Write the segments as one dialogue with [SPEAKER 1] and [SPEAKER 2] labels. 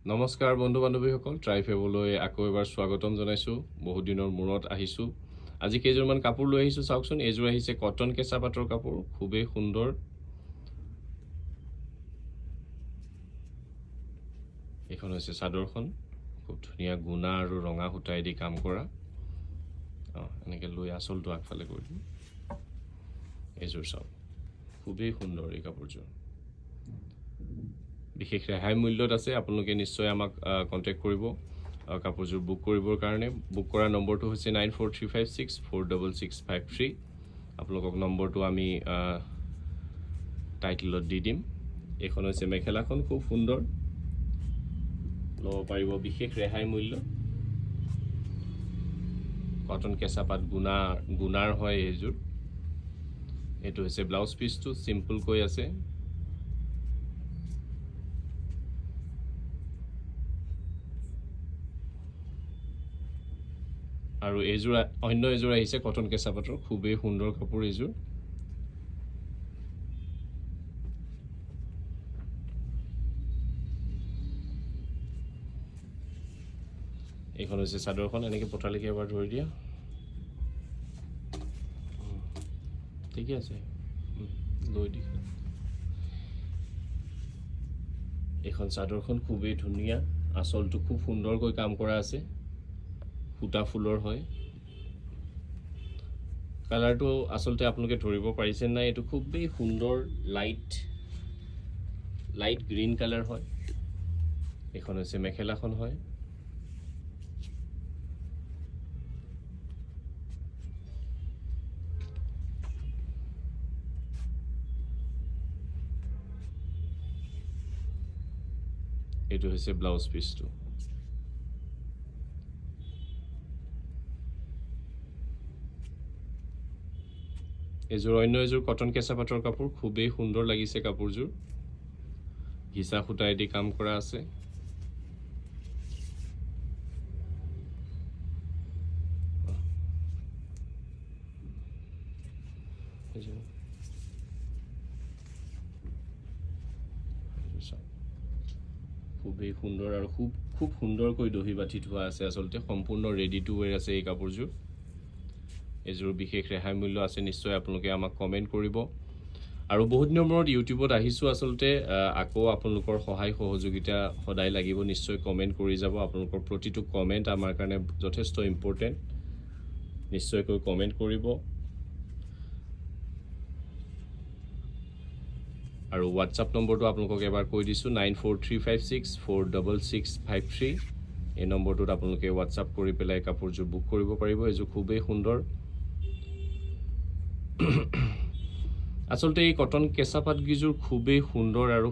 [SPEAKER 1] নমস্কাৰ বন্ধু বান্ধৱীসকল, ট্ৰাইফেবলৈ আকৌ এবাৰ স্বাগতম জনাইছোঁ। বহুত দিনৰ মূৰত আহিছোঁ। আজি কেইযোৰমান কাপোৰ লৈ আহিছোঁ, চাওকচোন। এইযোৰ আহিছে কটন কেঁচা পাটৰ কাপোৰ, খুবেই সুন্দৰ। এইখন হৈছে চাদৰখন, খুব ধুনীয়া গুণা আৰু ৰঙা সূতাইদি কাম কৰা। এনেকৈ লৈ আঁচলটো আগফালে কৰি দিম। এইযোৰ চাওক, খুবেই সুন্দৰ এই কাপোৰযোৰ। বিশেষ ৰেহাই মূল্যত আছে, আপোনালোকে নিশ্চয় আমাক কণ্টেক্ট কৰিব কাপোৰযোৰ বুক কৰিবৰ কাৰণে। বুক কৰা নম্বৰটো হৈছে 9435646653। আপোনালোকক নম্বৰটো আমি টাইটেলত দি দিম। এইখন হৈছে মেখেলাখন, খুব সুন্দৰ, ল'ব পাৰিব বিশেষ ৰেহাই মূল্য। কটন কেঁচা পাত গুণাৰ হয় এইযোৰ। এইটো হৈছে ব্লাউজ পিচটো, চিম্পলকৈ আছে। আৰু এইযোৰ অন্য এযোৰ আহিছে কটন কেঁচা পাটৰ, খুবেই সুন্দৰ কাপোৰ এইযোৰ। এইখন হৈছে চাদৰখন, এনেকৈ পঠালিকে এবাৰ ধৰি দিয়া। ঠিকে আছে, লৈ দি। এইখন চাদৰখন খুবেই ধুনীয়া, আঁচলটো খুব সুন্দৰকৈ কাম কৰা আছে, সূতা ফুলৰ হয়। কালাৰটো আচলতে আপোনালোকে ধৰিব পাৰিছে নাই, এইটো খুবেই সুন্দৰ লাইট গ্ৰীণ কালাৰ হয়। এইখন হৈছে মেখেলাখন হয়। এইটো হৈছে ব্লাউজ পিচটো। এইযোৰ অন্য এযোৰ কটন কেঁচা পাটৰ কাপোৰ, খুবেই সুন্দৰ লাগিছে কাপোৰযোৰ। ঘিচা সূতাইদি কাম কৰা আছে। খুবেই সুন্দৰ আৰু খুব সুন্দৰকৈ দহি বাঠি থোৱা আছে। আচলতে সম্পূৰ্ণ ৰেডি টু ৱেৰ আছে এই কাপোৰযোৰ। এইযোৰ বিশেষ ৰেহাই মূল্য আছে, নিশ্চয় আপোনালোকে আমাক কমেণ্ট কৰিব। আৰু বহুত দিনৰ মূৰত ইউটিউবত আহিছোঁ, আচলতে আকৌ আপোনালোকৰ সহায় সহযোগিতা সদায় লাগিব। নিশ্চয় কমেণ্ট কৰি যাব, আপোনালোকৰ প্ৰতিটো কমেণ্ট আমাৰ কাৰণে যথেষ্ট ইম্পৰ্টেণ্ট। নিশ্চয়কৈ কমেণ্ট কৰিব। আৰু হোৱাটছআপ নম্বৰটো আপোনালোকক এবাৰ কৈ দিছোঁ, 9435646653। এই নম্বৰটোত আপোনালোকে হোৱাটছআপ কৰি পেলাই কাপোৰযোৰ বুক কৰিব পাৰিব। এইযোৰ খুবেই সুন্দৰ। আচলতে এই কটন কেঁচা পাতকেইযোৰ খুবেই সুন্দৰ আৰু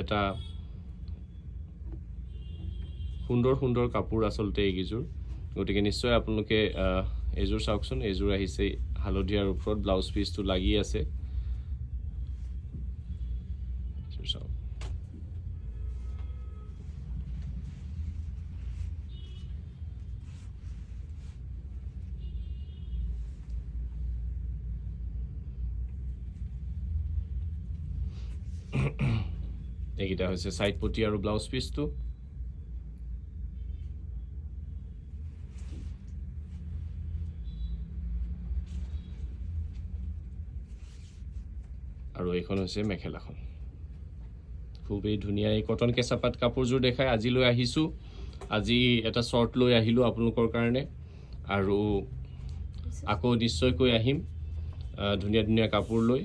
[SPEAKER 1] এটা সুন্দৰ কাপোৰ আচলতে এইকেইযোৰ। গতিকে নিশ্চয় আপোনালোকে এইযোৰ চাওকচোন। এইযোৰ আহিছে হালধীয়াৰ ওপৰত, ব্লাউজ পিচটো লাগি আছে। চাওক, এইকেইটা হৈছে চাইড পটি আৰু ব্লাউজ পিচটো। আৰু এইখন হৈছে মেখেলাখন, খুবেই ধুনীয়া। এই কটন কেঁচা পাত কাপোৰযোৰ দেখাই আজি লৈ আহিছোঁ। আজি এটা শ্বৰ্ট লৈ আহিলোঁ আপোনালোকৰ কাৰণে, আৰু আকৌ নিশ্চয়কৈ আহিম ধুনীয়া কাপোৰ লৈ।